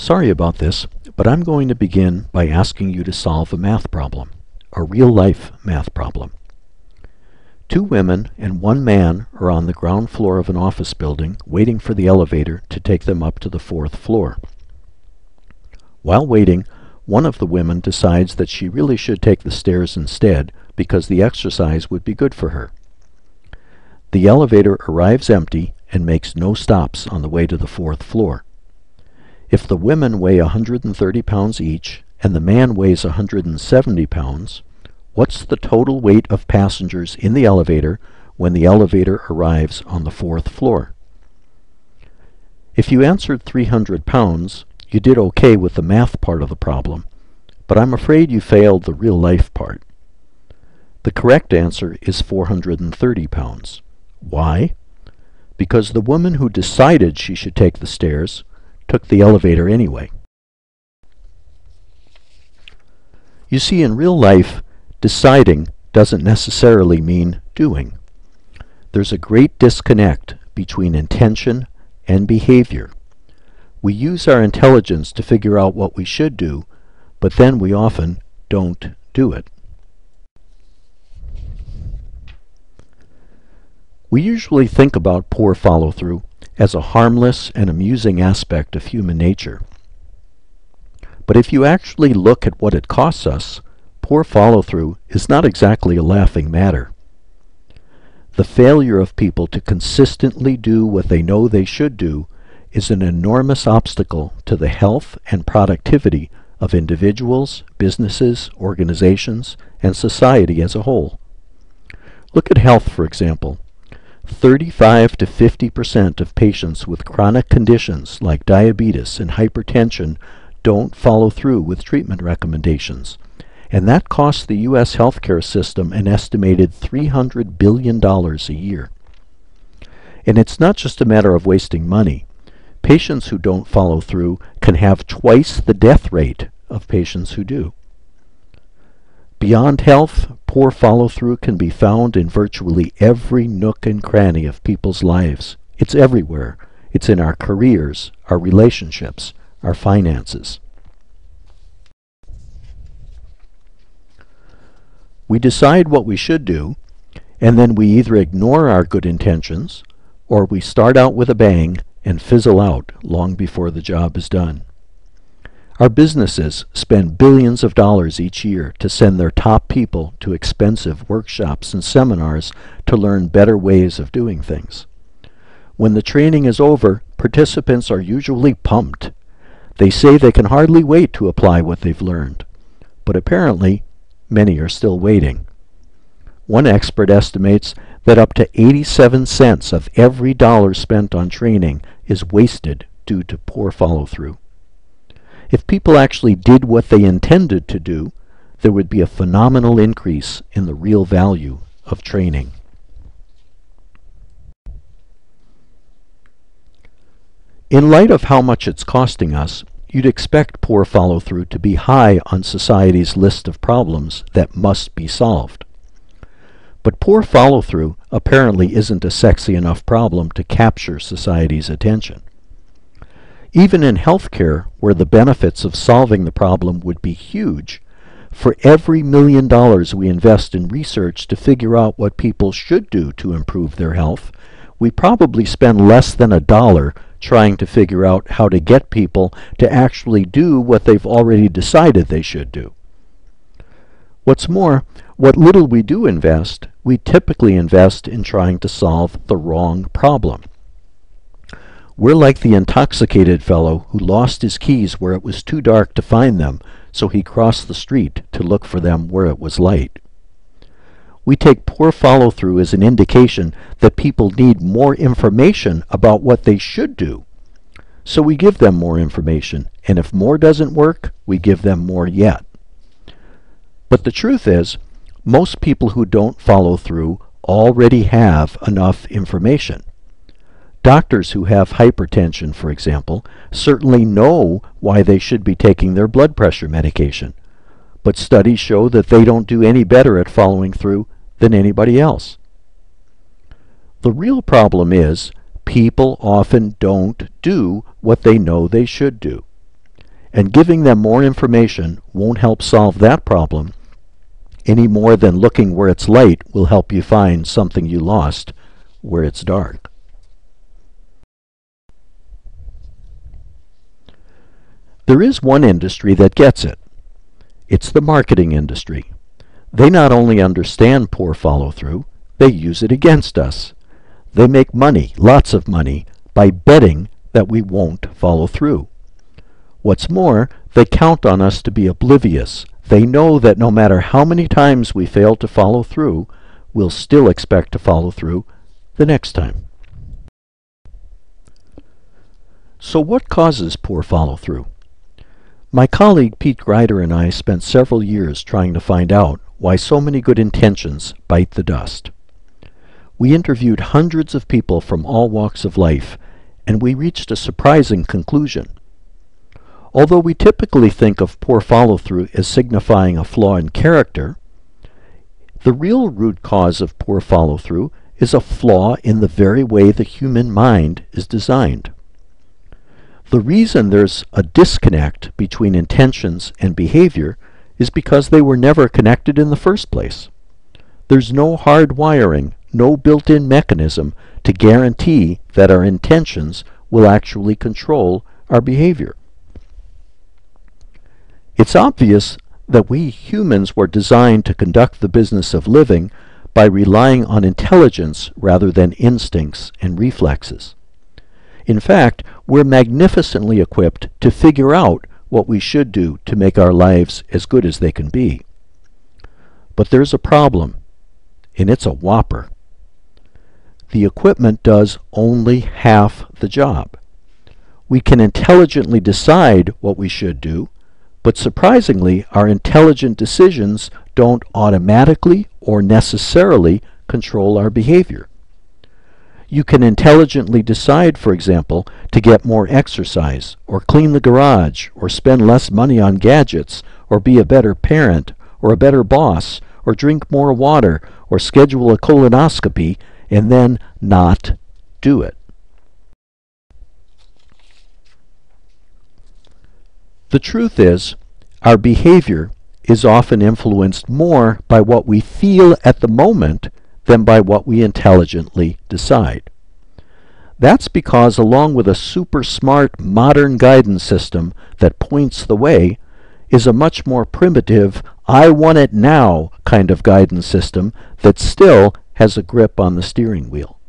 Sorry about this, but I'm going to begin by asking you to solve a math problem, a real-life math problem. Two women and one man are on the ground floor of an office building waiting for the elevator to take them up to the fourth floor. While waiting, one of the women decides that she really should take the stairs instead because the exercise would be good for her. The elevator arrives empty and makes no stops on the way to the fourth floor. If the women weigh 130 pounds each and the man weighs 170 pounds, what's the total weight of passengers in the elevator when the elevator arrives on the fourth floor? If you answered 300 pounds, you did okay with the math part of the problem, but I'm afraid you failed the real-life part. The correct answer is 430 pounds. Why? Because the woman who decided she should take the stairs took the elevator anyway. You see, in real life, deciding doesn't necessarily mean doing. There's a great disconnect between intention and behavior. We use our intelligence to figure out what we should do, but then we often don't do it. We usually think about poor follow-through as a harmless and amusing aspect of human nature. But if you actually look at what it costs us, poor follow-through is not exactly a laughing matter. The failure of people to consistently do what they know they should do is an enormous obstacle to the health and productivity of individuals, businesses, organizations, and society as a whole. Look at health, for example. 35 to 50% of patients with chronic conditions like diabetes and hypertension don't follow through with treatment recommendations, and that costs the U.S. healthcare system an estimated $300 billion a year. And it's not just a matter of wasting money. Patients who don't follow through can have twice the death rate of patients who do. Beyond health, poor follow-through can be found in virtually every nook and cranny of people's lives. It's everywhere. It's in our careers, our relationships, our finances. We decide what we should do, and then we either ignore our good intentions, or we start out with a bang and fizzle out long before the job is done. Our businesses spend billions of dollars each year to send their top people to expensive workshops and seminars to learn better ways of doing things. When the training is over, participants are usually pumped. They say they can hardly wait to apply what they've learned. But apparently, many are still waiting. One expert estimates that up to 87 cents of every dollar spent on training is wasted due to poor follow-through. If people actually did what they intended to do, there would be a phenomenal increase in the real value of training. In light of how much it's costing us, you'd expect poor follow-through to be high on society's list of problems that must be solved. But poor follow-through apparently isn't a sexy enough problem to capture society's attention. Even in healthcare, where the benefits of solving the problem would be huge, for every $1 million we invest in research to figure out what people should do to improve their health, we probably spend less than $1 trying to figure out how to get people to actually do what they've already decided they should do. What's more, what little we do invest, we typically invest in trying to solve the wrong problem. We're like the intoxicated fellow who lost his keys where it was too dark to find them, so he crossed the street to look for them where it was light. We take poor follow-through as an indication that people need more information about what they should do. So we give them more information, and if more doesn't work, we give them more yet. But the truth is, most people who don't follow through already have enough information. Doctors who have hypertension, for example, certainly know why they should be taking their blood pressure medication, but studies show that they don't do any better at following through than anybody else. The real problem is people often don't do what they know they should do. and giving them more information won't help solve that problem any more than looking where it's light will help you find something you lost where it's dark. There is one industry that gets it. It's the marketing industry. They not only understand poor follow-through, they use it against us. They make money, lots of money, by betting that we won't follow through. What's more, they count on us to be oblivious. They know that no matter how many times we fail to follow through, we'll still expect to follow through the next time. So what causes poor follow-through? My colleague Pete Greider and I spent several years trying to find out why so many good intentions bite the dust. We interviewed hundreds of people from all walks of life, and we reached a surprising conclusion. Although we typically think of poor follow-through as signifying a flaw in character, the real root cause of poor follow-through is a flaw in the very way the human mind is designed. The reason there's a disconnect between intentions and behavior is because they were never connected in the first place. There's no hard wiring, no built-in mechanism to guarantee that our intentions will actually control our behavior. It's obvious that we humans were designed to conduct the business of living by relying on intelligence rather than instincts and reflexes. In fact, we're magnificently equipped to figure out what we should do to make our lives as good as they can be. But there's a problem, and it's a whopper. The equipment does only half the job. We can intelligently decide what we should do, but surprisingly, our intelligent decisions don't automatically or necessarily control our behavior. You can intelligently decide, for example, to get more exercise, or clean the garage, or spend less money on gadgets, or be a better parent, or a better boss, or drink more water, or schedule a colonoscopy, and then not do it. The truth is, our behavior is often influenced more by what we feel at the moment than by what we intelligently decide. That's because along with a super smart modern guidance system that points the way is a much more primitive, I want it now kind of guidance system that still has a grip on the steering wheel.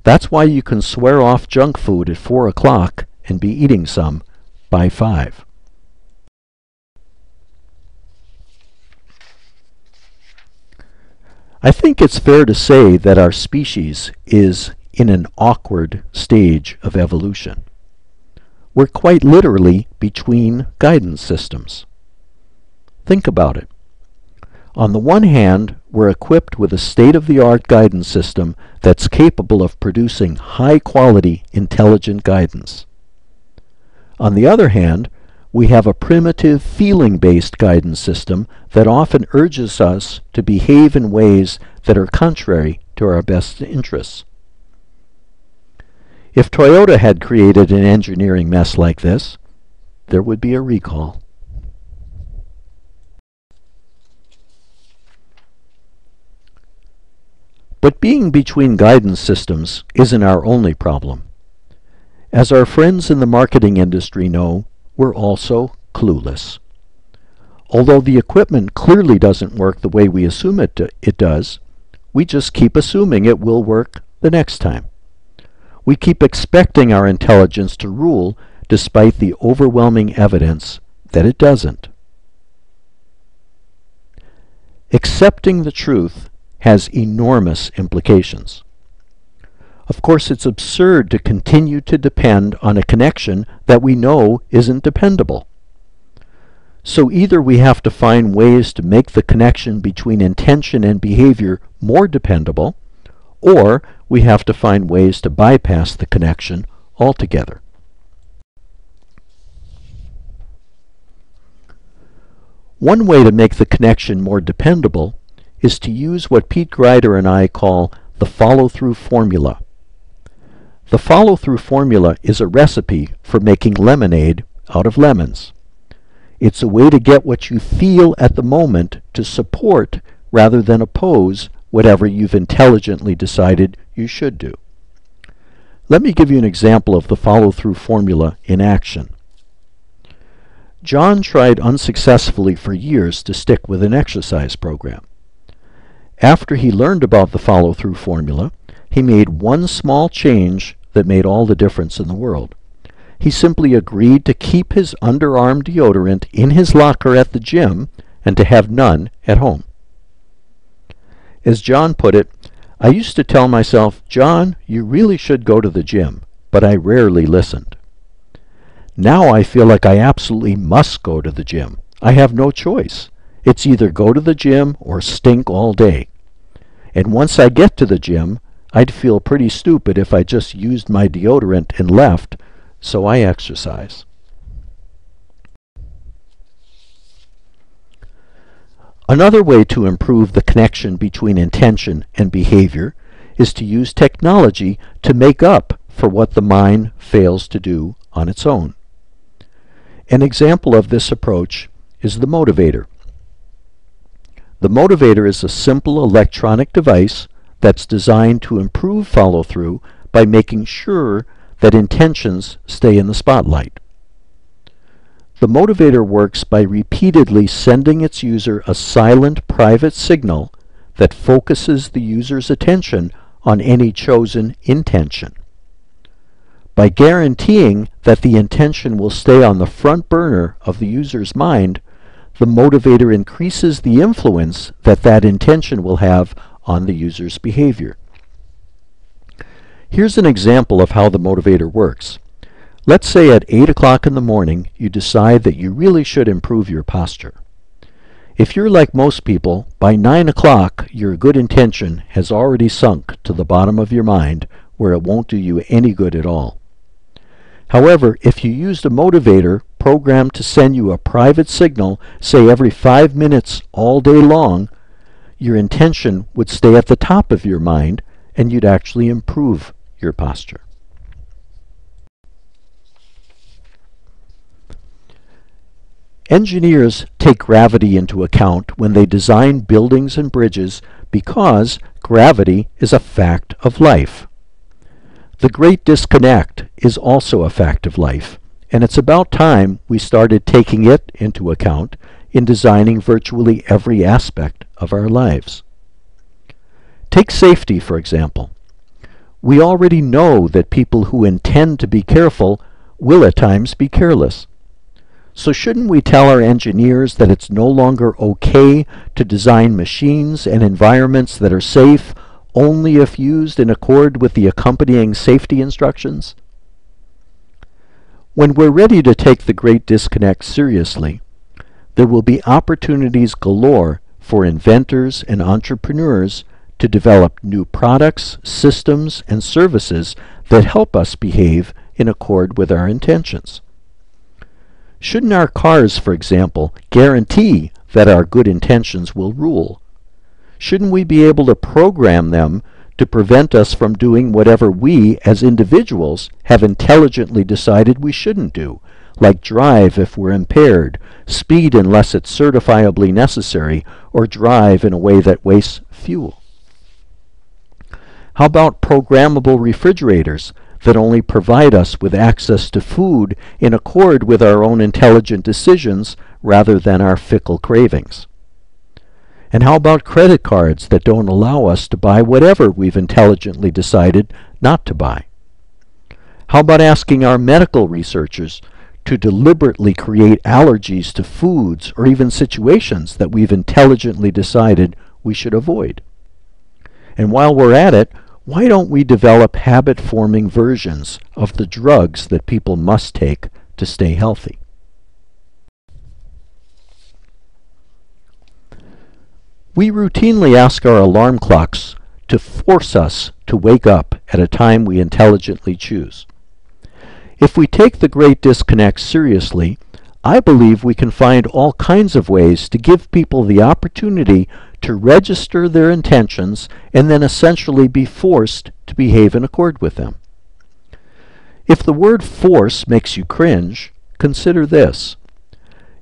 That's why you can swear off junk food at 4 o'clock and be eating some by 5. I think it's fair to say that our species is in an awkward stage of evolution. We're quite literally between guidance systems. Think about it. On the one hand, we're equipped with a state-of-the-art guidance system that's capable of producing high-quality, intelligent guidance. On the other hand, we have a primitive feeling-based guidance system that often urges us to behave in ways that are contrary to our best interests. If Toyota had created an engineering mess like this, there would be a recall. But being between guidance systems isn't our only problem. As our friends in the marketing industry know, we're also clueless. Although the equipment clearly doesn't work the way we assume it does, we just keep assuming it will work the next time. We keep expecting our intelligence to rule despite the overwhelming evidence that it doesn't. Accepting the truth has enormous implications. Of course, it's absurd to continue to depend on a connection that we know isn't dependable. So either we have to find ways to make the connection between intention and behavior more dependable, or we have to find ways to bypass the connection altogether. One way to make the connection more dependable is to use what Pete Greider and I call the follow-through formula. The follow-through formula is a recipe for making lemonade out of lemons. It's a way to get what you feel at the moment to support rather than oppose whatever you've intelligently decided you should do. Let me give you an example of the follow-through formula in action. John tried unsuccessfully for years to stick with an exercise program. After he learned about the follow-through formula, he made one small change that made all the difference in the world. He simply agreed to keep his underarm deodorant in his locker at the gym and to have none at home. As John put it, I used to tell myself, John, you really should go to the gym, but I rarely listened. Now I feel like I absolutely must go to the gym. I have no choice. It's either go to the gym or stink all day. And once I get to the gym, I'd feel pretty stupid if I just used my deodorant and left, so I exercise. Another way to improve the connection between intention and behavior is to use technology to make up for what the mind fails to do on its own. An example of this approach is the MotivAider. The MotivAider is a simple electronic device that's designed to improve follow-through by making sure that intentions stay in the spotlight. The MotivAider works by repeatedly sending its user a silent private signal that focuses the user's attention on any chosen intention. By guaranteeing that the intention will stay on the front burner of the user's mind, the MotivAider increases the influence that that intention will have on the user's behavior. Here's an example of how the MotivAider works. Let's say at 8 o'clock in the morning you decide that you really should improve your posture. If you're like most people, by 9 o'clock your good intention has already sunk to the bottom of your mind where it won't do you any good at all. However, if you used a MotivAider programmed to send you a private signal, say every 5 minutes all day long, your intention would stay at the top of your mind and you'd actually improve your posture. Engineers take gravity into account when they design buildings and bridges because gravity is a fact of life. The Great Disconnect is also a fact of life, and it's about time we started taking it into account in designing virtually every aspect of our lives. Take safety, for example. We already know that people who intend to be careful will at times be careless. So shouldn't we tell our engineers that it's no longer okay to design machines and environments that are safe only if used in accord with the accompanying safety instructions? When we're ready to take the Great Disconnect seriously, there will be opportunities galore for inventors and entrepreneurs to develop new products, systems, and services that help us behave in accord with our intentions. Shouldn't our cars, for example, guarantee that our good intentions will rule? Shouldn't we be able to program them to prevent us from doing whatever we, as individuals, have intelligently decided we shouldn't do, like drive if we're impaired, speed unless it's certifiably necessary, or drive in a way that wastes fuel? How about programmable refrigerators that only provide us with access to food in accord with our own intelligent decisions rather than our fickle cravings? And how about credit cards that don't allow us to buy whatever we've intelligently decided not to buy? How about asking our medical researchers to deliberately create allergies to foods or even situations that we've intelligently decided we should avoid? And while we're at it, why don't we develop habit-forming versions of the drugs that people must take to stay healthy? We routinely ask our alarm clocks to force us to wake up at a time we intelligently choose. If we take the Great Disconnect seriously, I believe we can find all kinds of ways to give people the opportunity to register their intentions and then essentially be forced to behave in accord with them. If the word force makes you cringe, consider this.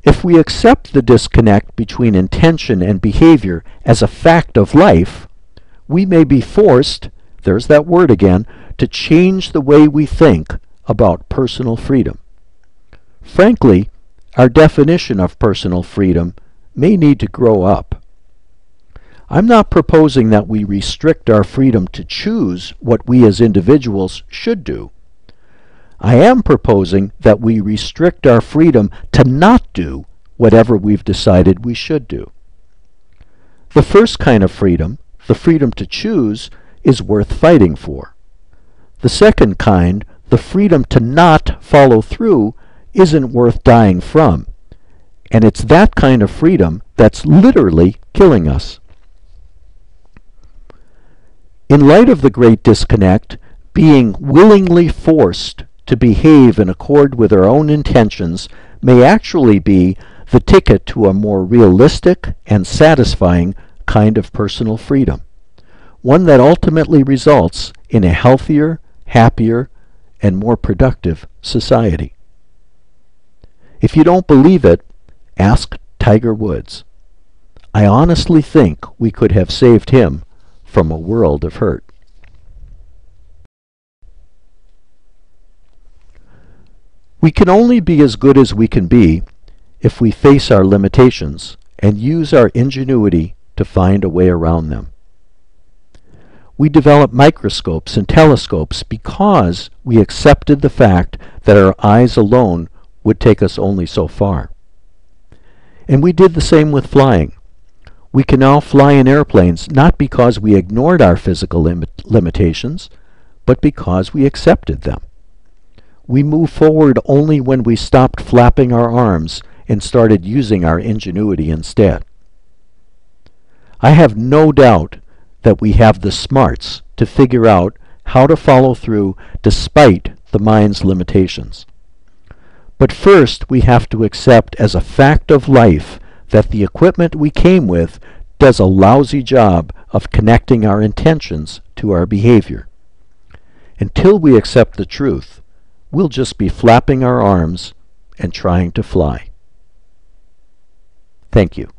If we accept the disconnect between intention and behavior as a fact of life, we may be forced, there's that word again, to change the way we think about personal freedom. Frankly, our definition of personal freedom may need to grow up. I'm not proposing that we restrict our freedom to choose what we as individuals should do. I am proposing that we restrict our freedom to not do whatever we've decided we should do. The first kind of freedom, the freedom to choose, is worth fighting for. The second kind, the freedom to not follow through, isn't worth dying from. And it's that kind of freedom that's literally killing us. In light of the great disconnect, being willingly forced to behave in accord with our own intentions may actually be the ticket to a more realistic and satisfying kind of personal freedom, one that ultimately results in a healthier, happier, and more productive society. If you don't believe it, ask Tiger Woods. I honestly think we could have saved him from a world of hurt. We can only be as good as we can be if we face our limitations and use our ingenuity to find a way around them. We developed microscopes and telescopes because we accepted the fact that our eyes alone would take us only so far. And we did the same with flying. We can now fly in airplanes not because we ignored our physical limitations, but because we accepted them. We moved forward only when we stopped flapping our arms and started using our ingenuity instead. I have no doubt that we have the smarts to figure out how to follow through despite the mind's limitations. But first we have to accept as a fact of life that the equipment we came with does a lousy job of connecting our intentions to our behavior. Until we accept the truth, we'll just be flapping our arms and trying to fly. Thank you.